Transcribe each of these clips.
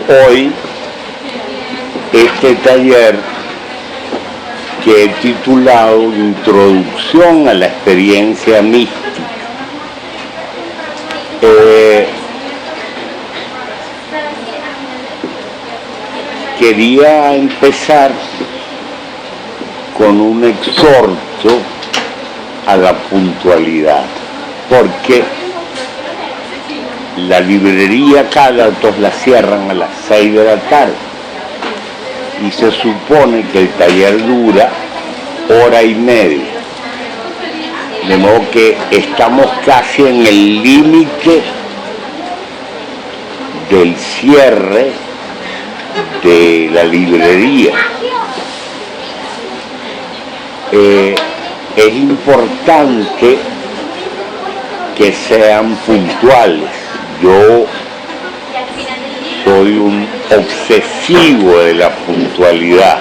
hoy este taller que he titulado Introducción a la experiencia mística. Quería empezar con un exhorto a la puntualidad, porque la librería Cálatos la cierran a las 6 de la tarde y se supone que el taller dura hora y media, de modo que estamos casi en el límite del cierre de la librería. Es importante que sean puntuales. Yo soy un obsesivo de la puntualidad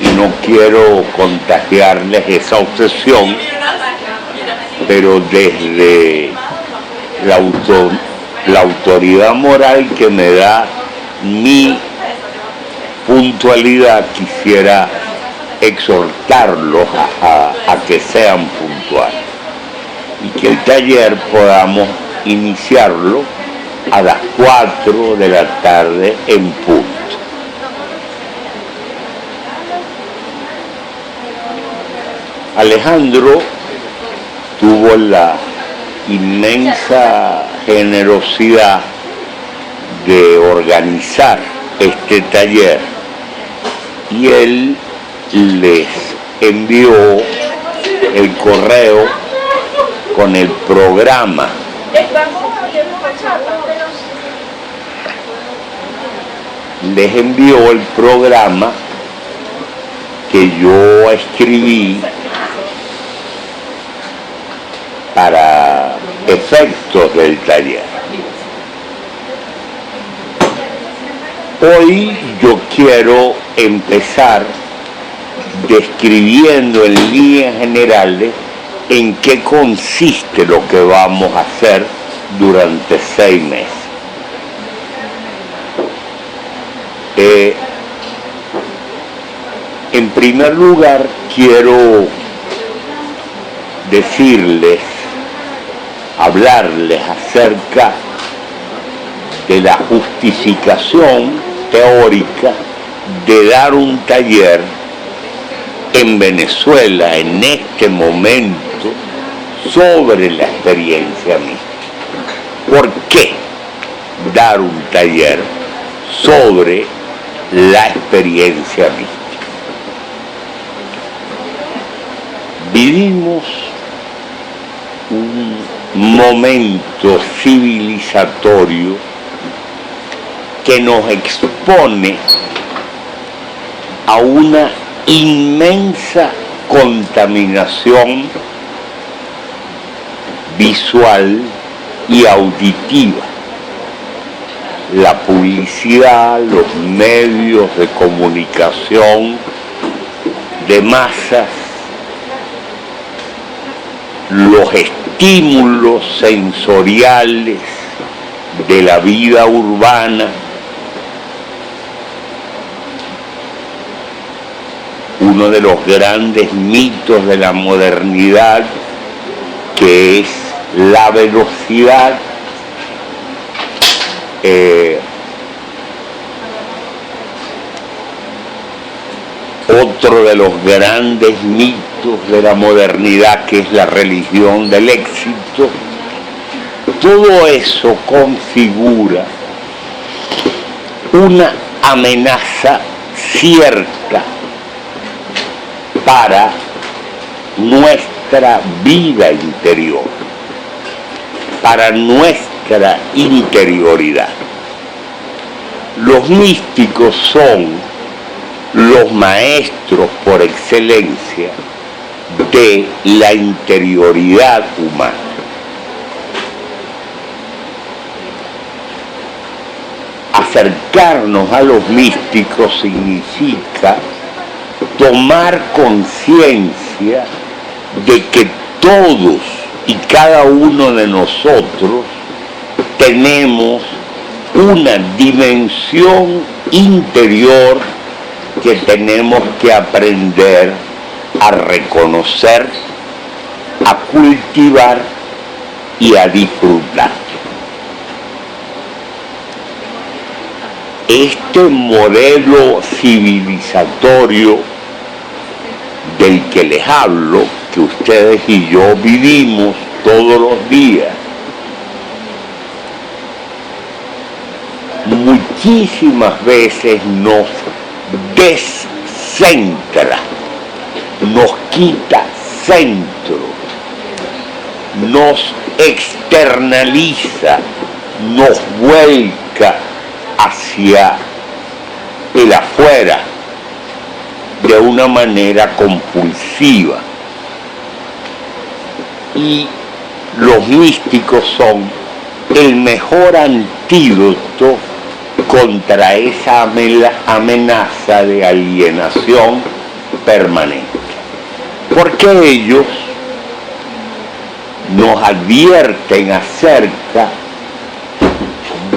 y no quiero contagiarles esa obsesión, pero desde la autoridad moral que me da mi puntualidad quisiera exhortarlos a que sean puntuales y que el taller podamos iniciarlo a las 4 de la tarde en punto. Alejandro tuvo la inmensa generosidad de organizar este taller y él les envió el correo con el programa. Les envió el programa que yo escribí para efectos del taller. Hoy yo quiero empezar describiendo en líneas generales en qué consiste lo que vamos a hacer durante 6 meses. En primer lugar, quiero hablarles acerca de la justificación teórica de dar un taller en Venezuela en este momento sobre la experiencia mística. ¿Por qué dar un taller sobre la experiencia mística? Vivimos un momento civilizatorio que nos expone a una inmensa contaminación visual y auditiva. La publicidad, los medios de comunicación de masas, los estímulos sensoriales de la vida urbana, uno de los grandes mitos de la modernidad, que es la velocidad, otro de los grandes mitos de la modernidad, que es la religión del éxito. Todo eso configura una amenaza cierta para nuestra vida interior, para nuestra interioridad. Los místicos son los maestros por excelencia de la interioridad humana. Acercarnos a los místicos significa tomar conciencia de que todos y cada uno de nosotros tenemos una dimensión interior que tenemos que aprender a reconocer, a cultivar y a disfrutar. Este modelo civilizatorio del que les hablo, que ustedes y yo vivimos todos los días, muchísimas veces nos descentra, nos quita centro, nos externaliza, nos vuelca hacia el afuera de una manera compulsiva. Y los místicos son el mejor antídoto contra esa amenaza de alienación permanente, porque ellos nos advierten acerca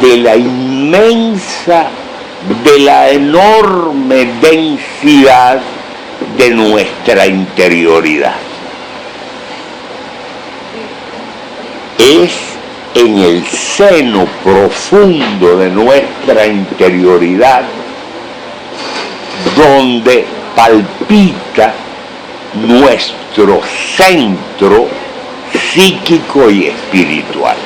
de la inmensa, de la enorme densidad de nuestra interioridad. Es en el seno profundo de nuestra interioridad donde palpita nuestro centro psíquico y espiritual.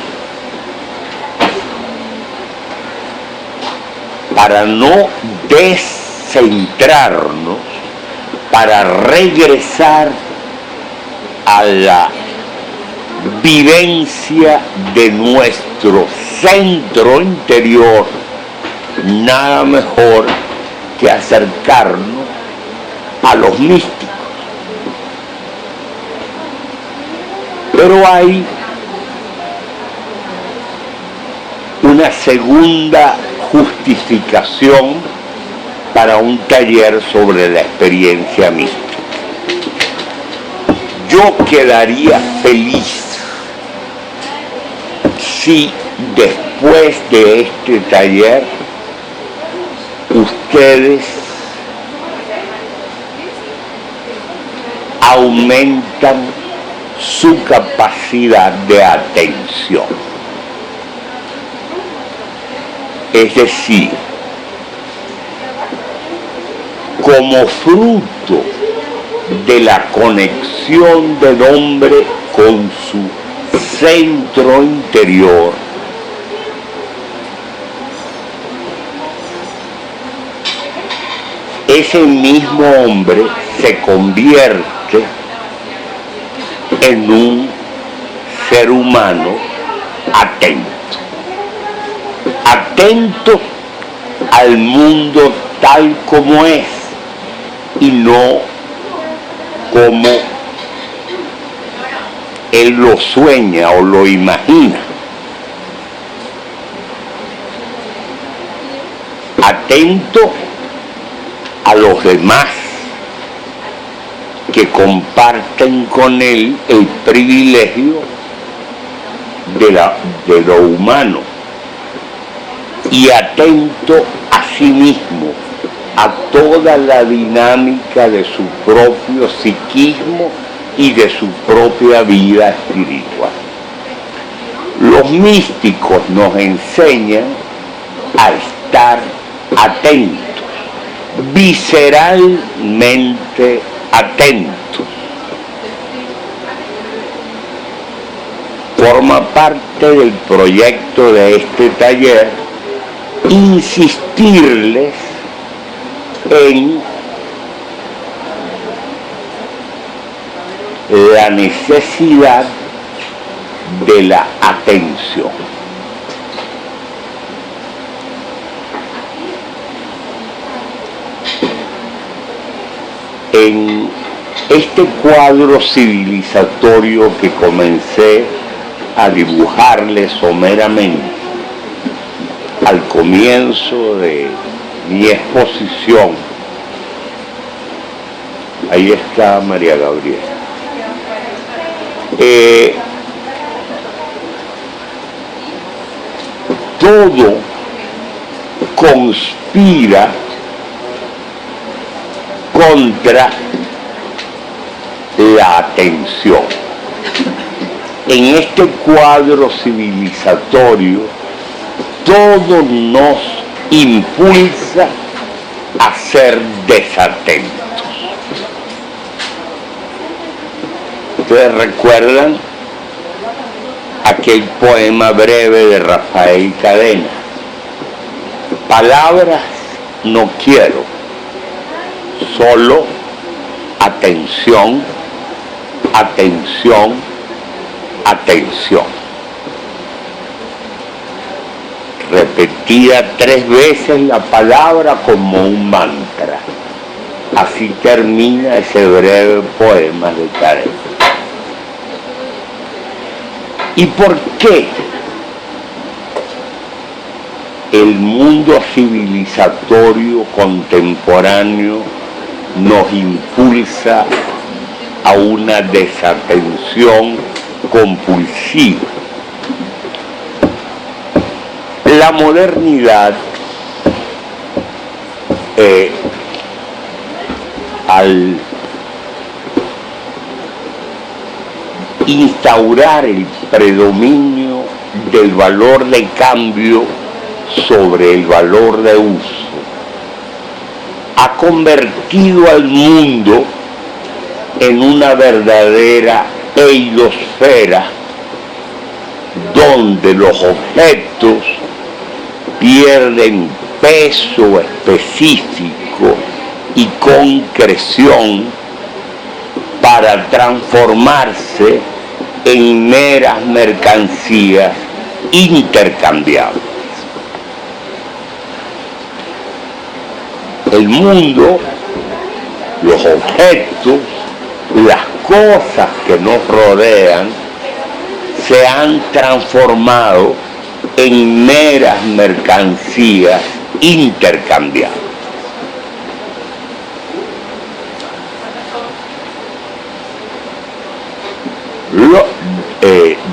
Para no descentrarnos, para regresar a la vivencia de nuestro centro interior, nada mejor que acercarnos a los místicos. Pero hay una segunda justificación para un taller sobre la experiencia mística. Yo quedaría feliz si después de este taller ustedes aumentan su capacidad de atención. Es decir, como fruto de la conexión del hombre con su centro interior, ese mismo hombre se convierte en un ser humano atento al mundo tal como es y no como él lo sueña o lo imagina. Atento a los demás que comparten con él el privilegio de lo humano, y atento a sí mismo, a toda la dinámica de su propio psiquismo y de su propia vida espiritual. Los místicos nos enseñan a estar atentos, visceralmente atentos. Forma parte del proyecto de este taller insistirles en la necesidad de la atención. En este cuadro civilizatorio que comencé a dibujarles someramente al comienzo de mi exposición, ahí está María Gabriela. Todo conspira contra la atención. En este cuadro civilizatorio, todo nos impulsa a ser desatentos. ¿Ustedes recuerdan aquel poema breve de Rafael Cadena? Palabras no quiero, solo atención, atención, atención. Repetida 3 veces la palabra como un mantra. Así termina ese breve poema de Cadena. ¿Y por qué el mundo civilizatorio contemporáneo nos impulsa a una desatención compulsiva? La modernidad, al instaurar el predominio del valor de cambio sobre el valor de uso, ha convertido al mundo en una verdadera eidosfera donde los objetos pierden peso específico y concreción para transformarse en meras mercancías intercambiables. El mundo, los objetos, las cosas que nos rodean se han transformado en meras mercancías intercambiables.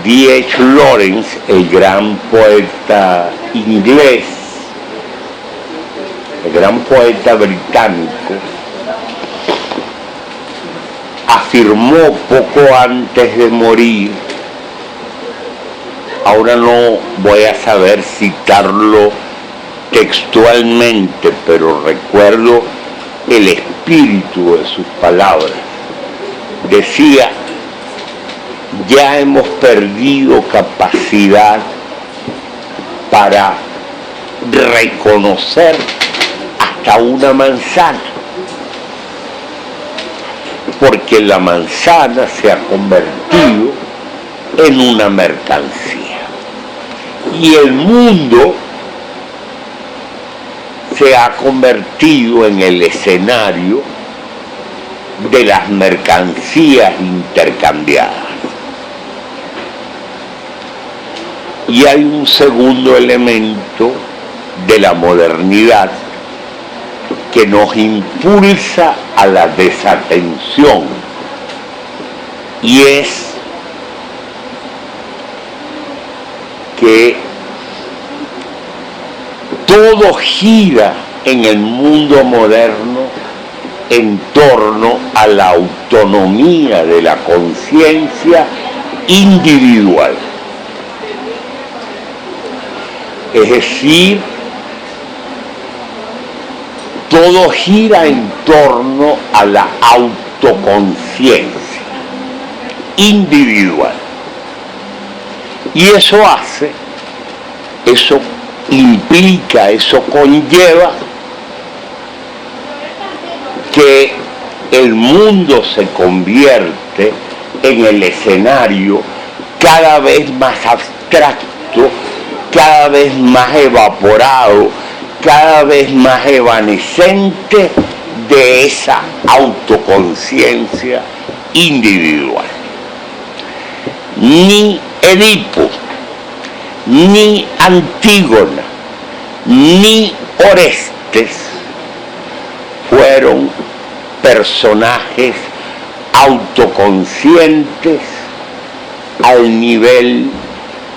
D.H. Lawrence, el gran poeta inglés, el gran poeta británico, afirmó poco antes de morir, ahora no voy a saber citarlo textualmente, pero recuerdo el espíritu de sus palabras. Decía: ya hemos perdido capacidad para reconocer hasta una manzana, porque la manzana se ha convertido en una mercancía y el mundo se ha convertido en el escenario de las mercancías intercambiadas. Y hay un segundo elemento de la modernidad que nos impulsa a la desatención, y es que todo gira en el mundo moderno en torno a la autonomía de la conciencia individual. Es decir, todo gira en torno a la autoconciencia individual. Y eso implica, eso conlleva que el mundo se convierte en el escenario cada vez más abstracto, cada vez más evaporado, cada vez más evanescente de esa autoconciencia individual. Ni Edipo, ni Antígona, ni Orestes fueron personajes autoconscientes al nivel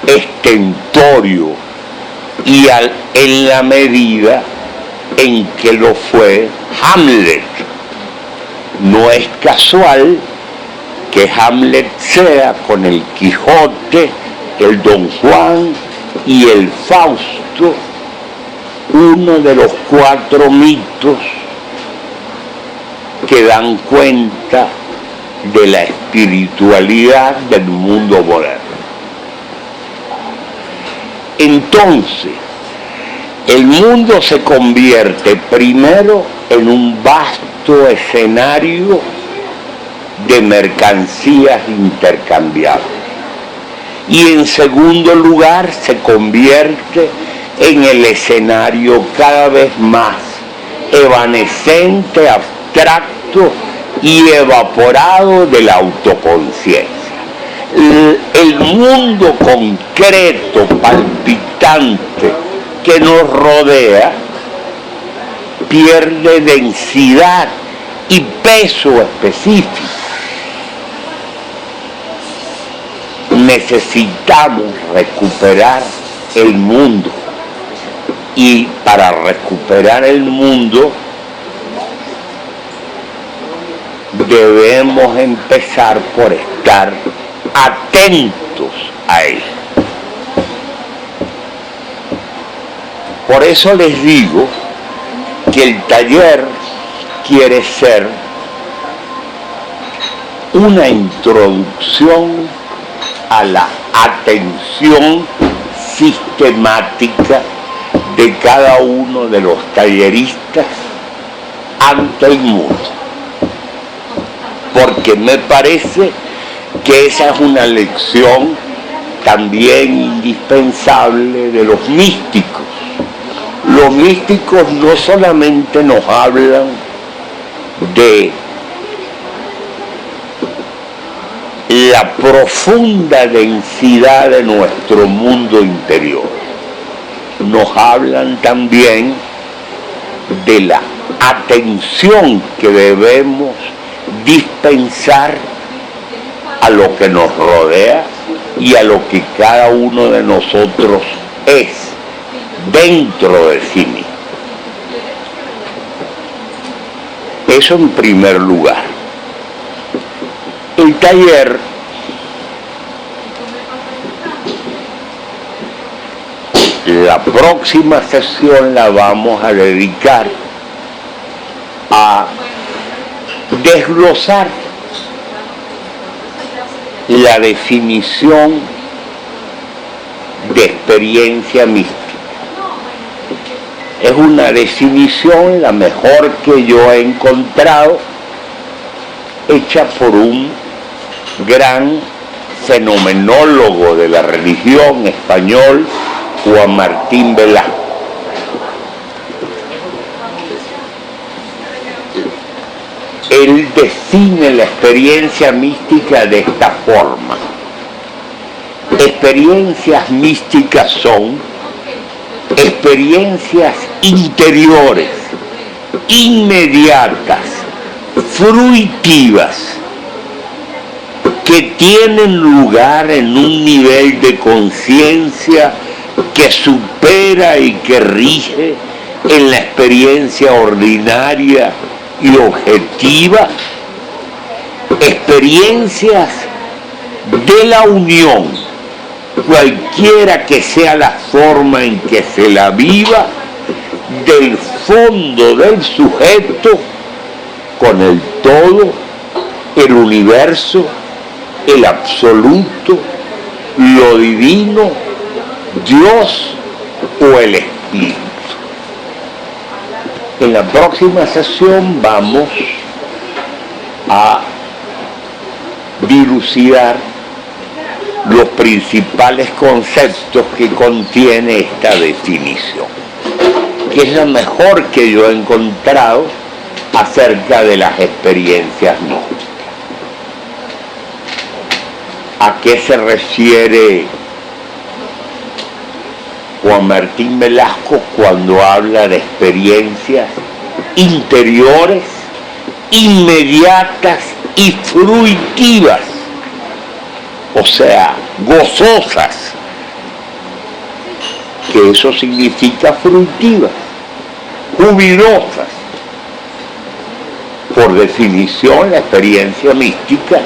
estentorio y en la medida en que lo fue Hamlet. No es casual que Hamlet sea, con el Quijote, el Don Juan y el Fausto, uno de los 4 mitos que dan cuenta de la espiritualidad del mundo moderno. Entonces, el mundo se convierte primero en un vasto escenario de mercancías intercambiables y en segundo lugar se convierte en el escenario cada vez más evanescente, abstracto y evaporado de la autoconciencia. El mundo concreto, palpitante, que nos rodea, pierde densidad y peso específico. Necesitamos recuperar el mundo, y para recuperar el mundo debemos empezar por estar atentos a él. Por eso les digo que el taller quiere ser una introducción a la atención sistemática de cada uno de los talleristas ante el mundo, porque me parece que esa es una lección también indispensable de los místicos. Los místicos no solamente nos hablan de la profunda densidad de nuestro mundo interior, nos hablan también de la atención que debemos dispensar a lo que nos rodea y a lo que cada uno de nosotros es dentro de sí mismo. Eso en primer lugar. El taller la próxima sesión la vamos a dedicar a desglosar la definición de experiencia mística. Es una definición la mejor que yo he encontrado, hecha por un gran fenomenólogo de la religión español, Juan Martín Velasco. Él define la experiencia mística de esta forma. Experiencias místicas son experiencias interiores, inmediatas, fruitivas, que tienen lugar en un nivel de conciencia que supera y que rige en la experiencia ordinaria y objetiva, experiencias de la unión, cualquiera que sea la forma en que se la viva, del fondo del sujeto con el todo, el universo, el absoluto, lo divino, Dios o el Espíritu. En la próxima sesión vamos a dilucidar los principales conceptos que contiene esta definición, que es la mejor que yo he encontrado acerca de las experiencias místicas. ¿A qué se refiere Juan Martín Velasco cuando habla de experiencias interiores, inmediatas y fruitivas? O sea, gozosas, que eso significa fruitivas, jubilosas. Por definición, la experiencia mística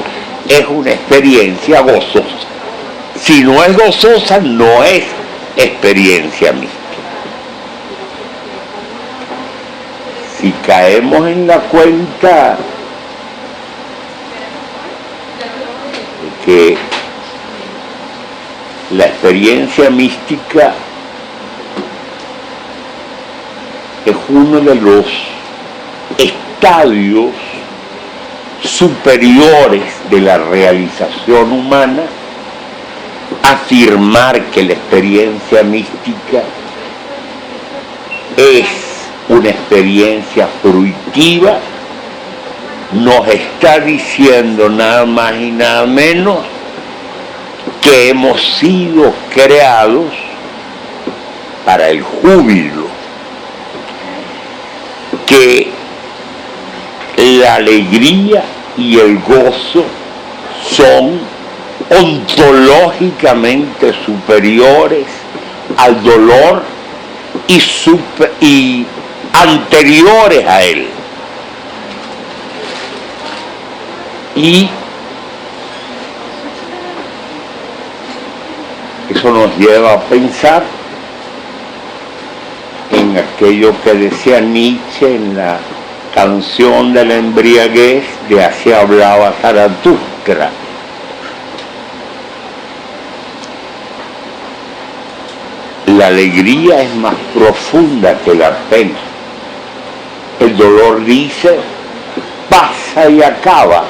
es una experiencia gozosa. Si no es gozosa, no es experiencia mística. Si caemos en la cuenta de que la experiencia mística es uno de los estadios superiores de la realización humana, afirmar que la experiencia mística es una experiencia fruitiva nos está diciendo nada más y nada menos que hemos sido creados para el júbilo, que la alegría y el gozo son ontológicamente superiores al dolor y anteriores a él. Y eso nos lleva a pensar en aquello que decía Nietzsche en la canción de la embriaguez de Así hablaba Zaratustra. La alegría es más profunda que la pena. El dolor dice, pasa y acaba,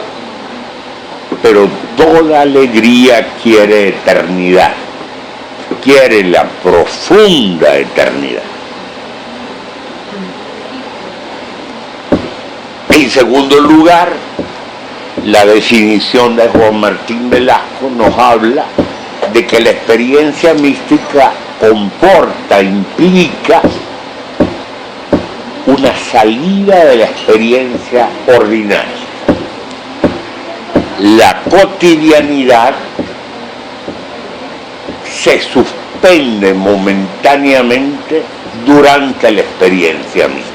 pero toda alegría quiere eternidad, quiere la profunda eternidad. En segundo lugar, la definición de Juan Martín Velasco nos habla de que la experiencia mística comporta, implica una salida de la experiencia ordinaria. La cotidianidad se suspende momentáneamente durante la experiencia mística.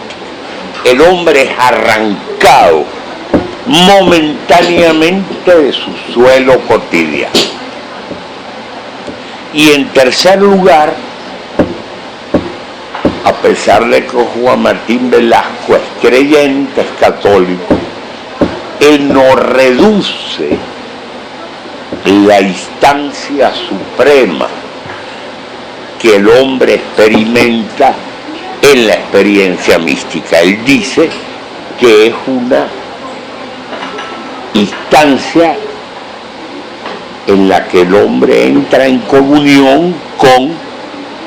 El hombre es arrancado momentáneamente de su suelo cotidiano. Y en tercer lugar, a pesar de que Juan Martín Velasco es creyente, es católico, él no reduce la instancia suprema que el hombre experimenta en la experiencia mística. Él dice que es una instancia en la que el hombre entra en comunión con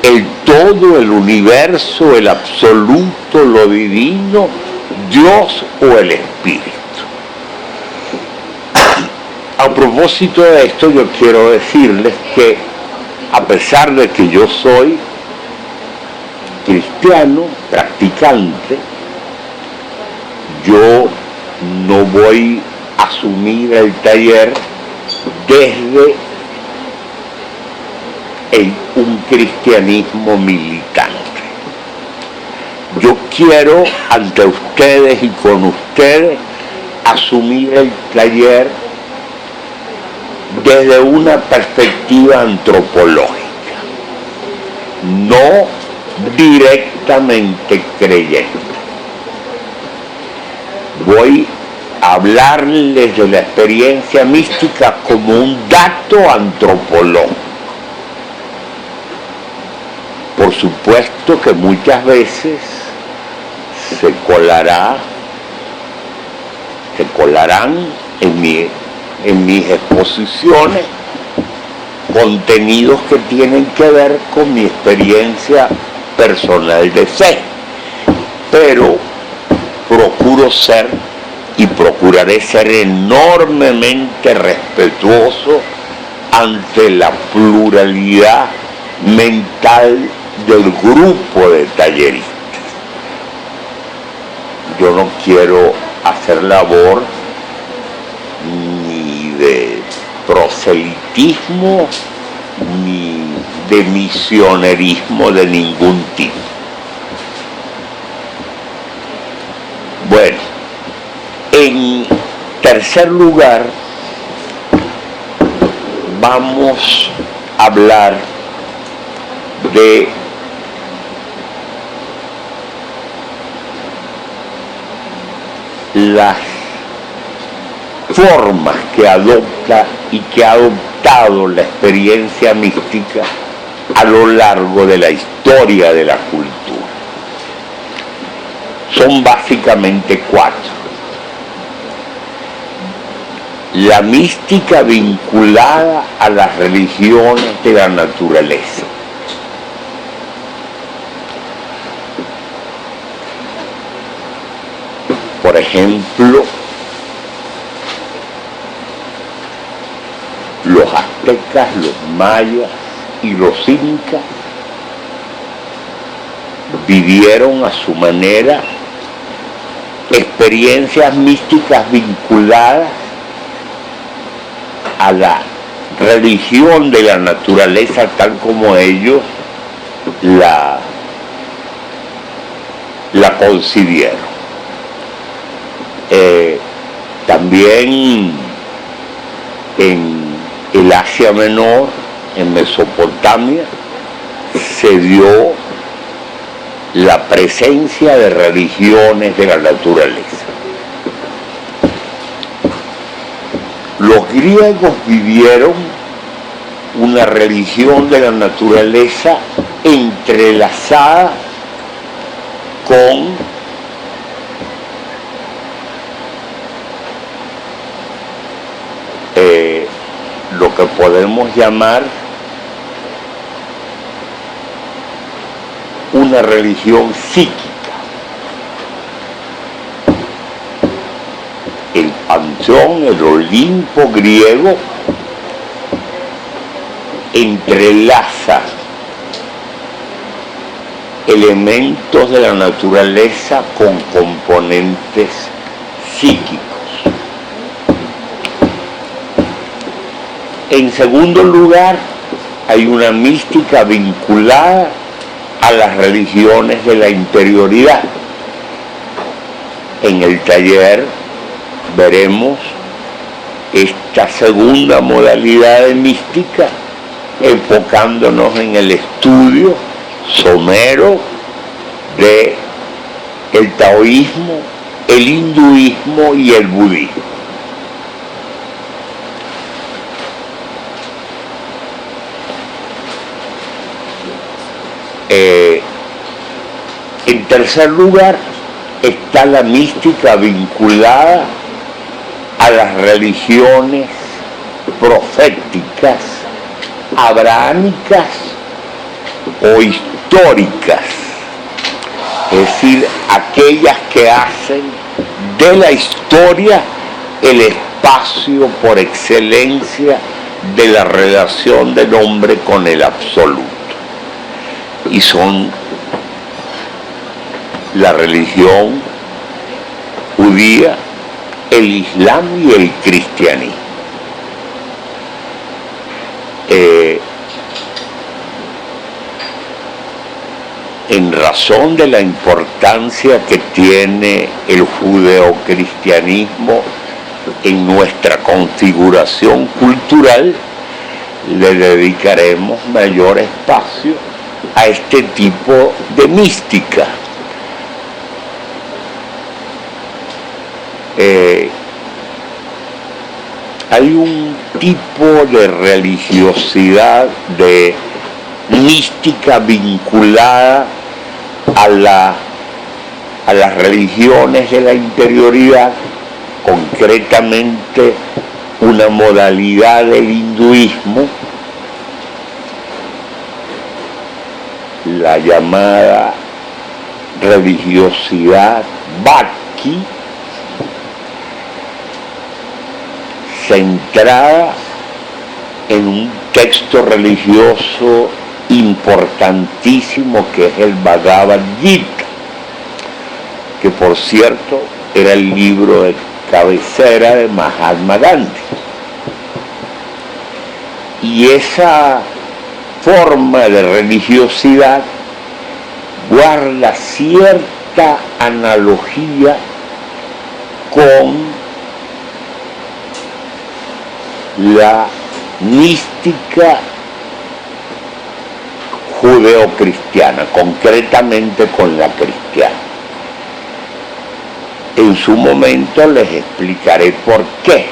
el todo, el universo, el absoluto, lo divino, Dios o el Espíritu. A propósito de esto, yo quiero decirles que a pesar de que yo soy cristiano, practicante, yo no voy a asumir el taller desde un cristianismo militante. Yo quiero ante ustedes y con ustedes asumir el taller desde una perspectiva antropológica, no directamente creyente. Voy a hablarles de la experiencia mística como un dato antropológico. Por supuesto que muchas veces se colarán en mis exposiciones contenidos que tienen que ver con mi experiencia personal de fe, pero procuro ser y procuraré ser enormemente respetuoso ante la pluralidad mental del grupo de talleristas. Yo no quiero hacer labor ni de proselitismo ni de misionerismo de ningún tipo. Bueno, en tercer lugar, vamos a hablar de las formas que adopta y que ha adoptado la experiencia mística a lo largo de la historia de la cultura. Son básicamente 4. La mística vinculada a las religiones de la naturaleza. Por ejemplo, los aztecas, los mayas y los incas vivieron a su manera experiencias místicas vinculadas a la religión de la naturaleza tal como ellos la concibieron. También en el Asia Menor, en Mesopotamia, se dio la presencia de religiones de la naturaleza. Los griegos vivieron una religión de la naturaleza entrelazada con lo que podemos llamar una religión psíquica. El panteón, el Olimpo griego, entrelaza elementos de la naturaleza con componentes psíquicos. En segundo lugar, hay una mística vinculada a las religiones de la interioridad. En el taller veremos esta segunda modalidad de mística, enfocándonos en el estudio somero de el taoísmo, el hinduismo y el budismo. En tercer lugar está la mística vinculada a las religiones proféticas, abrahámicas o históricas, es decir, aquellas que hacen de la historia el espacio por excelencia de la relación del hombre con el absoluto. Y son la religión judía, el islam y el cristianismo. En razón de la importancia que tiene el judeocristianismo en nuestra configuración cultural, le dedicaremos mayor espacio a este tipo de mística. Hay un tipo de religiosidad, de mística vinculada a las religiones de la interioridad, concretamente una modalidad del hinduismo, la llamada religiosidad Bhakti, centrada en un texto religioso importantísimo que es el Bhagavad Gita, que por cierto era el libro de cabecera de Mahatma Gandhi. Y esa forma de religiosidad guarda cierta analogía con la mística judeocristiana, concretamente con la cristiana. En su momento les explicaré por qué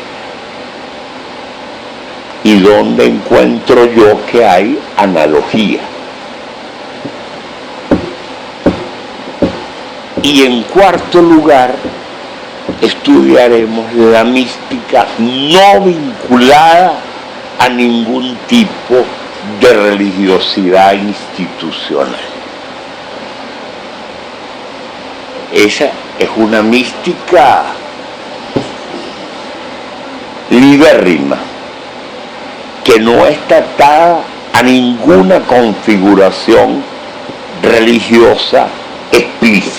y dónde encuentro yo que hay analogía. Y en cuarto lugar, estudiaremos la mística no vinculada a ningún tipo de religiosidad institucional. Esa es una mística libérrima, que no está atada a ninguna configuración religiosa explícita.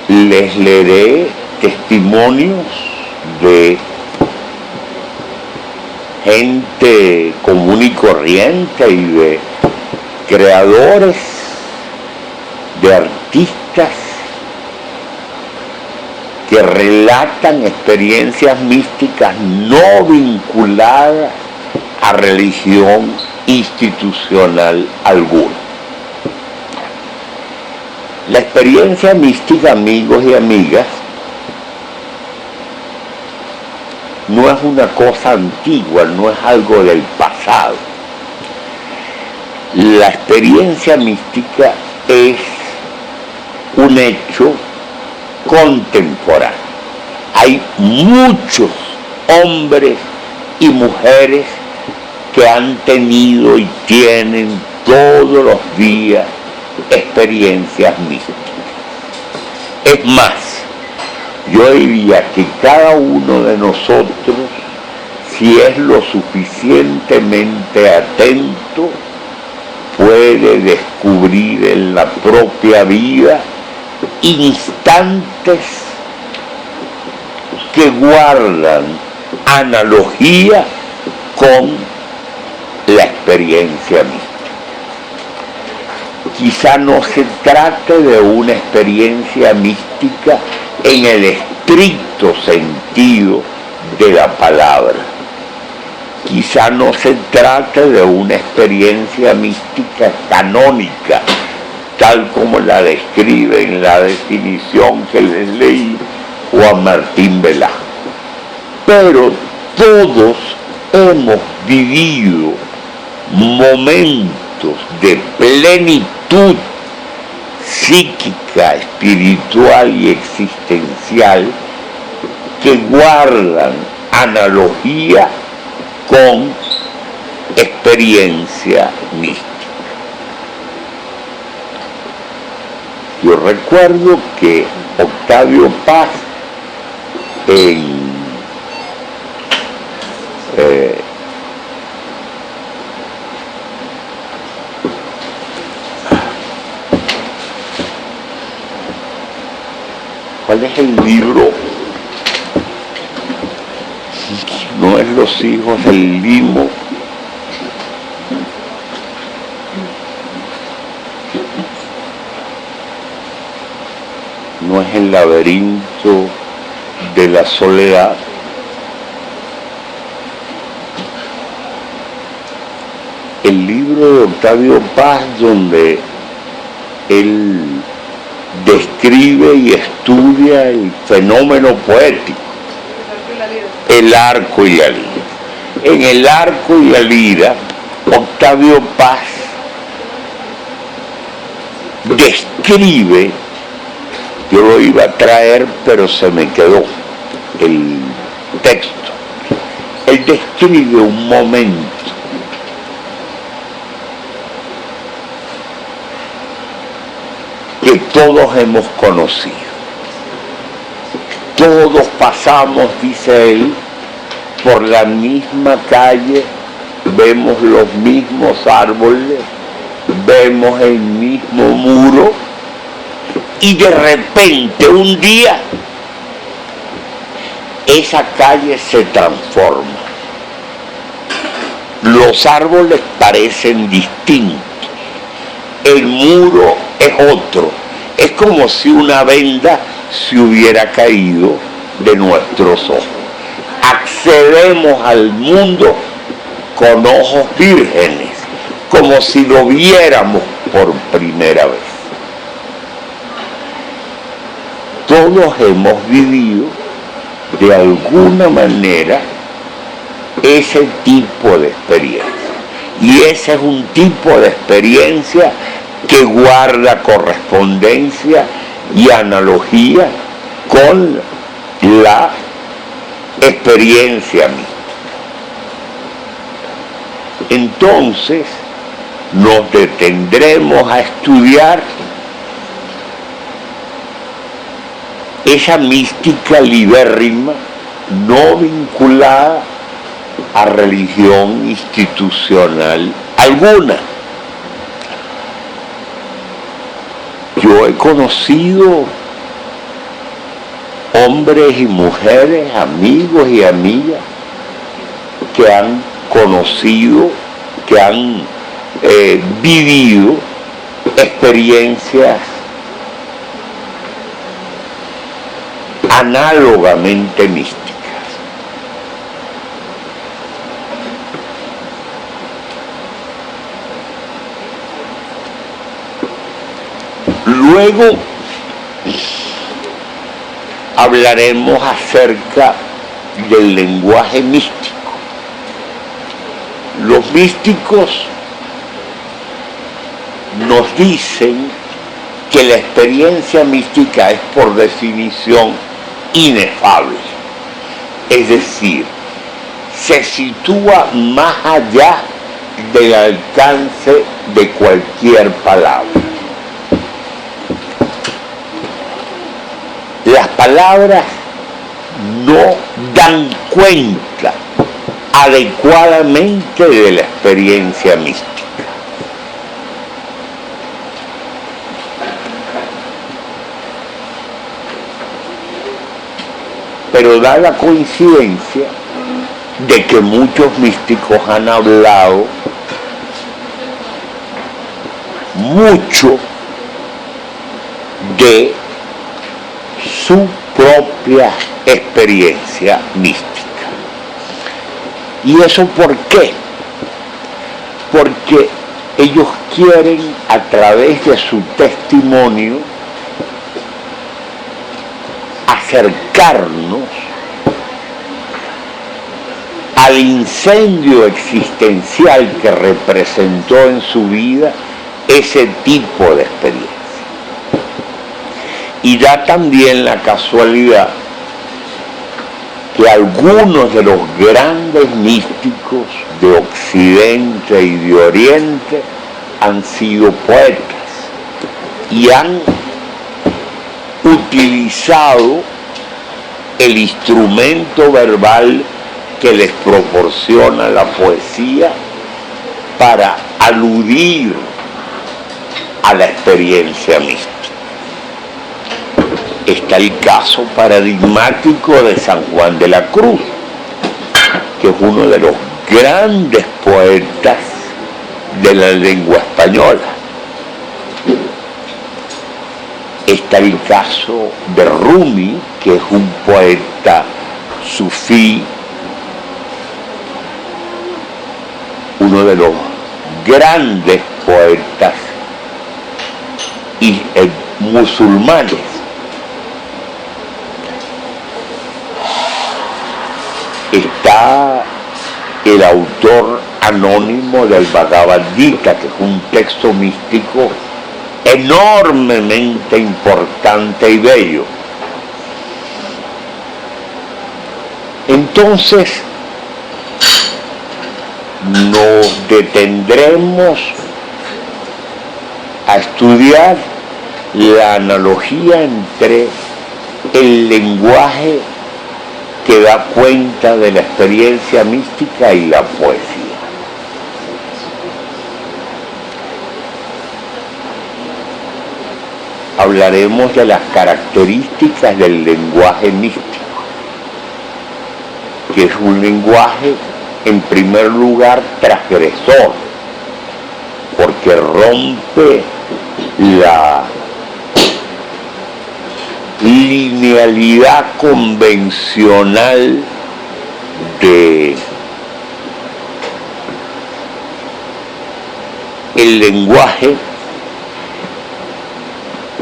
Les leeré testimonios de gente común y corriente y de creadores, de artistas que relatan experiencias místicas no vinculadas a religión institucional alguna. La experiencia mística, amigos y amigas, no es una cosa antigua, no es algo del pasado. La experiencia mística es un hecho contemporáneo. Hay muchos hombres y mujeres que han tenido y tienen todos los días experiencias místicas. Es más, yo diría que cada uno de nosotros, si es lo suficientemente atento, puede descubrir en la propia vida instantes que guardan analogía con la experiencia mística. Quizá no se trate de una experiencia mística en el estricto sentido de la palabra. Quizá no se trate de una experiencia mística canónica, tal como la describe en la definición que les leí Juan Martín Velasco. Pero todos hemos vivido momentos de plenitud psíquica, espiritual y existencial que guardan analogía con experiencia mística. Yo recuerdo que Octavio Paz ¿cuál es el libro? No es Los hijos del limo. No es El laberinto de la soledad. El libro de Octavio Paz, donde él describe y estudia el fenómeno poético, el arco y la lira. En el arco y la lira, Octavio Paz describe, yo lo iba a traer, pero se me quedó el texto. Él describe un momento que todos hemos conocido. Todos pasamos, dice él, por la misma calle, vemos los mismos árboles, vemos el mismo muro, y de repente un día esa calle se transforma. Los árboles parecen distintos, el muro es otro, es como si una venda se hubiera caído de nuestros ojos. Accedemos al mundo con ojos vírgenes, como si lo viéramos por primera vez. Todos hemos vivido de alguna manera ese tipo de experiencia. Y ese es un tipo de experiencia que guarda correspondencia y analogía con la experiencia mística. Entonces nos detendremos a estudiar esa mística libérrima no vinculada a religión institucional alguna. Yo he conocido hombres y mujeres, amigos y amigas, que han conocido, que han vivido experiencias análogamente místicas. Luego hablaremos acerca del lenguaje místico. Los místicos nos dicen que la experiencia mística es por definición inefable, es decir, se sitúa más allá del alcance de cualquier palabra. Las palabras no dan cuenta adecuadamente de la experiencia mística. Pero da la coincidencia de que muchos místicos han hablado mucho de su propia experiencia mística. ¿Y eso por qué? Porque ellos quieren, a través de su testimonio, acercarnos al incendio existencial que representó en su vida ese tipo de experiencia. Y da también la casualidad que algunos de los grandes místicos de Occidente y de Oriente han sido poetas y han utilizado el instrumento verbal que les proporciona la poesía para aludir a la experiencia mística. Está el caso paradigmático de San Juan de la Cruz, que es uno de los grandes poetas de la lengua española. Está el caso de Rumi, que es un poeta sufí, uno de los grandes poetas y musulmanes. Está el autor anónimo del Bhagavad Gita, que es un texto místico enormemente importante y bello. Entonces, nos detendremos a estudiar la analogía entre el lenguaje que da cuenta de la experiencia mística y la poesía. Hablaremos de las características del lenguaje místico. que es un lenguaje, en primer lugar, transgresor, porque rompe la linealidad convencional de el lenguaje,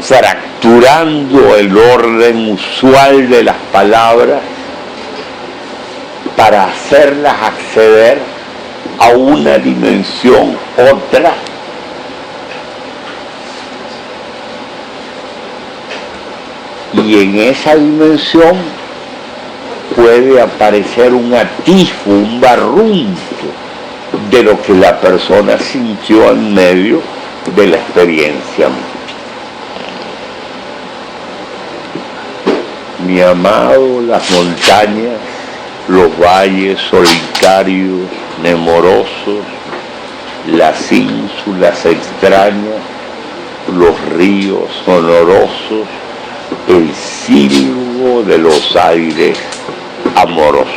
fracturando el orden usual de las palabras para hacerlas acceder a una dimensión otra y en esa dimensión puede aparecer un atisbo, un barrunto de lo que la persona sintió en medio de la experiencia mística. Mi amado, las montañas, los valles solitarios, nemorosos, las ínsulas extrañas, los ríos sonorosos, el silbo de los aires amorosos.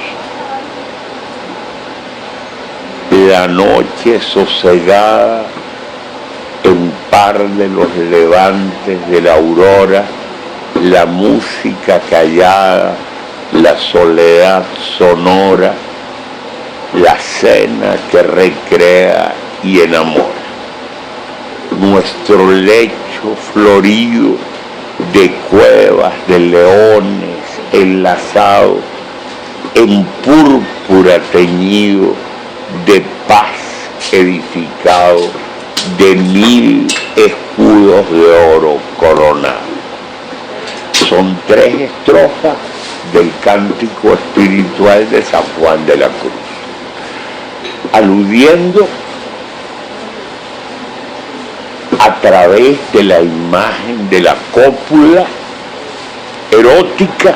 La noche sosegada en par de los levantes de la aurora, la música callada, la soledad sonora, la cena que recrea y enamora. Nuestro lecho florido de cuevas de leones enlazados en púrpura teñido de paz edificado de 1000 escudos de oro coronados. Son 3 estrofas del cántico espiritual de San Juan de la Cruz, aludiendo a través de la imagen de la cópula erótica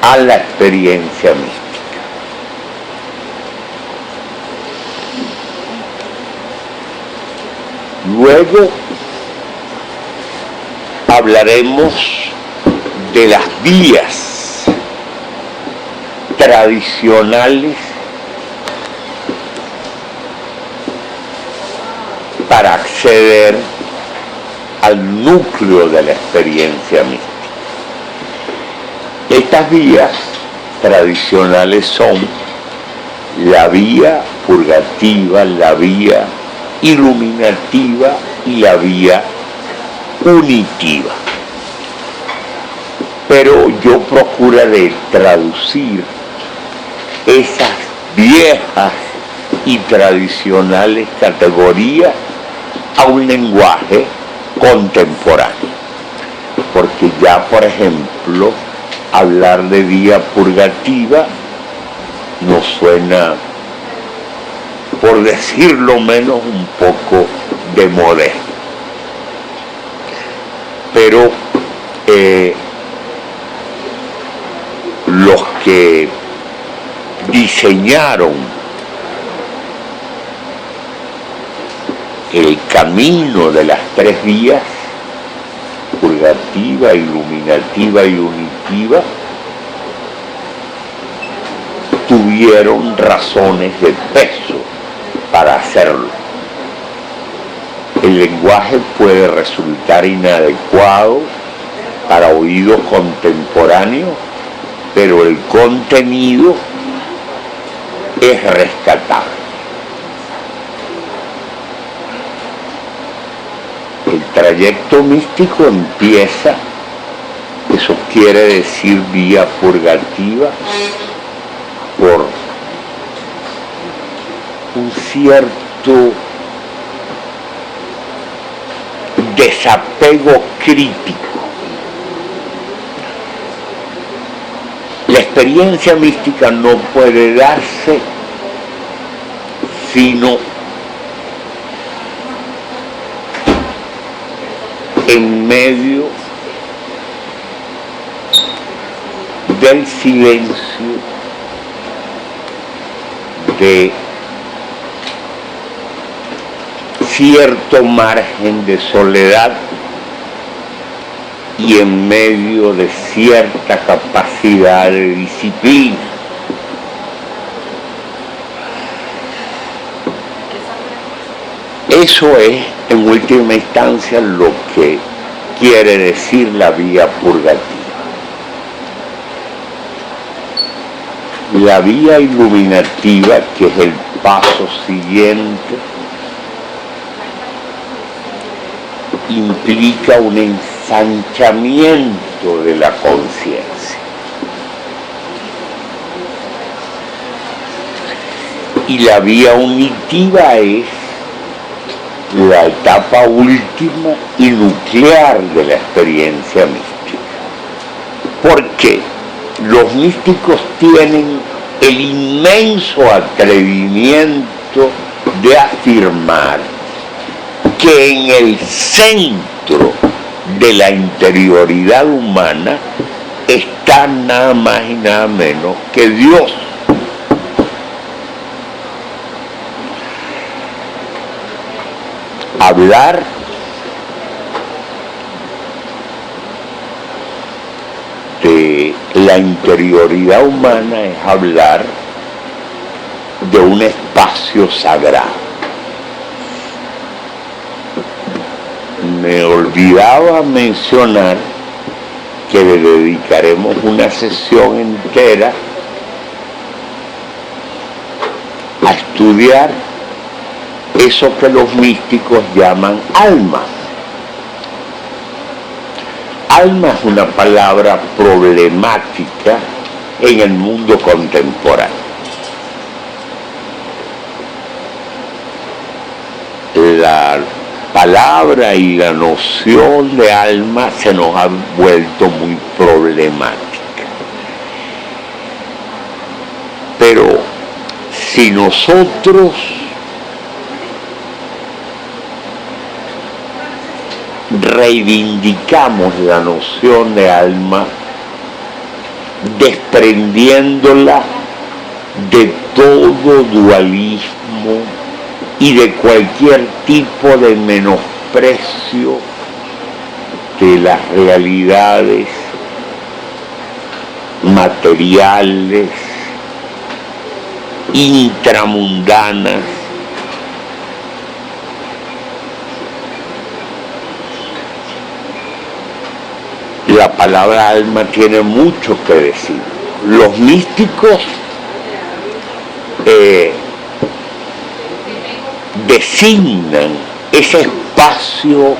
a la experiencia mística. Luego hablaremos de las vías tradicionales para acceder al núcleo de la experiencia mística. Estas vías tradicionales son la vía purgativa, la vía iluminativa y la vía unitiva. Pero yo procuraré traducir esas viejas y tradicionales categorías a un lenguaje contemporáneo. Porque ya, por ejemplo, hablar de vía purgativa nos suena, por decirlo menos, un poco de moderno. Pero los que diseñaron el camino de las 3 vías, purgativa, iluminativa y unitiva, tuvieron razones de peso para hacerlo. El lenguaje puede resultar inadecuado para oídos contemporáneos, pero el contenido es rescatable. El trayecto místico empieza, eso quiere decir vía purgativa, por un cierto desapego crítico. La experiencia mística no puede darse sino en medio del silencio, de cierto margen de soledad y en medio de cierta capacidad de disciplina. Eso es, en última instancia, lo que quiere decir la vía purgativa. La vía iluminativa, que es el paso siguiente, implica un ensanchamiento de la conciencia. Y la vía unitiva es la etapa última y nuclear de la experiencia mística. Porque los místicos tienen el inmenso atrevimiento de afirmar que en el centro de la interioridad humana está nada más y nada menos que Dios. Hablar de la interioridad humana es hablar de un espacio sagrado. Me olvidaba mencionar que le dedicaremos una sesión entera a estudiar eso que los místicos llaman alma. Alma es una palabra problemática en el mundo contemporáneo. La palabra y la noción de alma se nos ha vuelto muy problemática. Pero si nosotros reivindicamos la noción de alma desprendiéndola de todo dualismo y de cualquier tipo de menosprecio de las realidades materiales, intramundanas, la palabra alma tiene mucho que decir. Los místicos designan ese espacio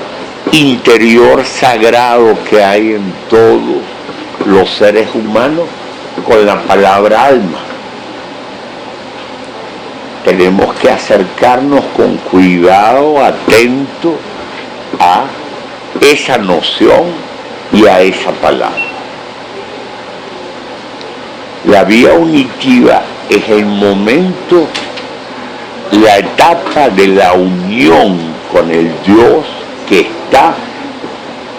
interior sagrado que hay en todos los seres humanos con la palabra alma. Tenemos que acercarnos con cuidado, atento a esa noción y a esa palabra. La vía unitiva es el momento, la etapa de la unión con el Dios que está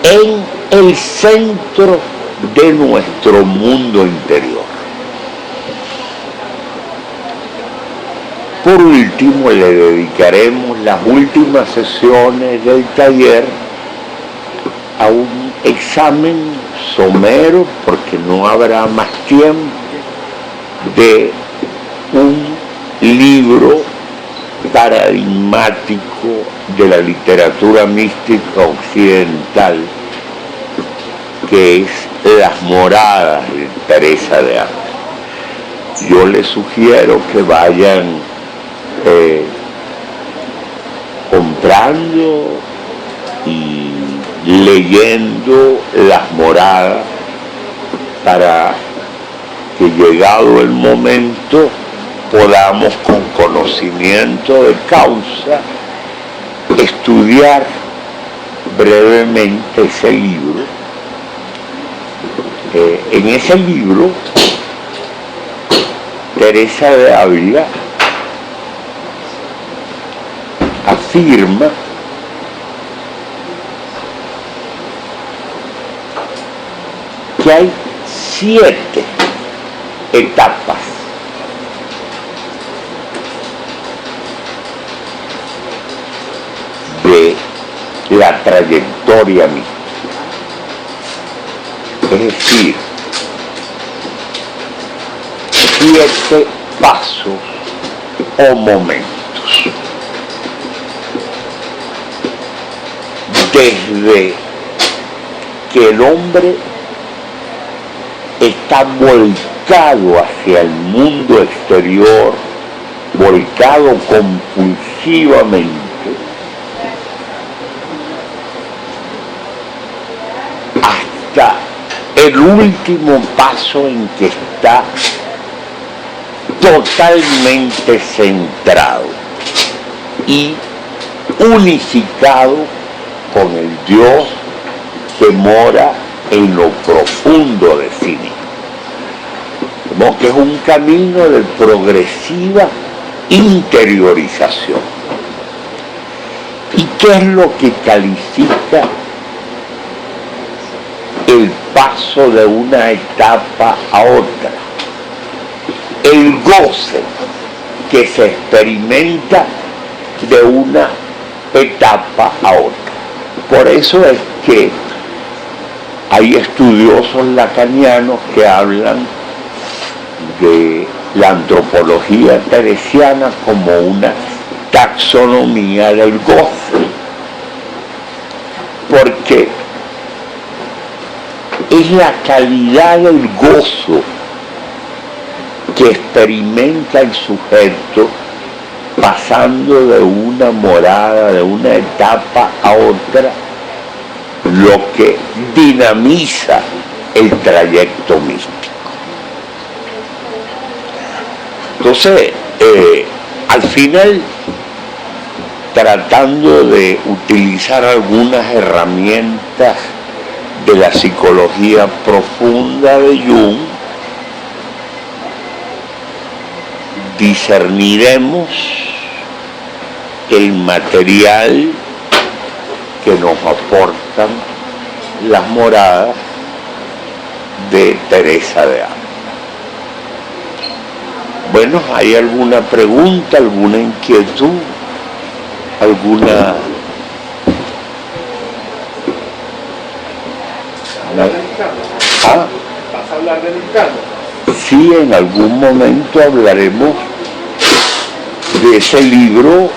en el centro de nuestro mundo interior. Por último, le dedicaremos las últimas sesiones del taller a un examen somero, porque no habrá más tiempo, de un libro paradigmático de la literatura mística occidental, que es Las Moradas de Teresa de Ávila. Yo les sugiero que vayan comprando y leyendo Las Moradas para que, llegado el momento, podamos, con conocimiento de causa, estudiar brevemente ese libro. En ese libro, Teresa de Ávila afirma que hay 7 etapas de la trayectoria mística. Es decir, 7 pasos o momentos. desde que el hombre está volcado hacia el mundo exterior, volcado compulsivamente, hasta el último paso en que está totalmente centrado y unificado con el Dios que mora en lo profundo de sí mismo. Como que es un camino de progresiva interiorización. ¿Y qué es lo que califica el paso de una etapa a otra? El goce que se experimenta de una etapa a otra. Por eso es que hay estudiosos lacanianos que hablan de la antropología teresiana como una taxonomía del goce, porque es la calidad del gozo que experimenta el sujeto pasando de una morada, de una etapa a otra, lo que dinamiza el trayecto místico. Entonces, al final, tratando de utilizar algunas herramientas de la psicología profunda de Jung, discerniremos el material que nos aportan las moradas de Teresa de Ávila. Bueno, ¿hay alguna pregunta, alguna inquietud, alguna... ¿Ah? ¿Vas a hablar del encargo? Sí, en algún momento hablaremos de ese libro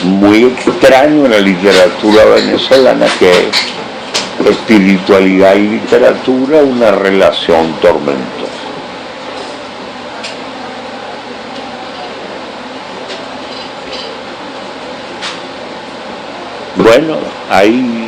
muy extraño en la literatura venezolana, que es Espiritualidad y Literatura, una relación tormentosa. Bueno, hay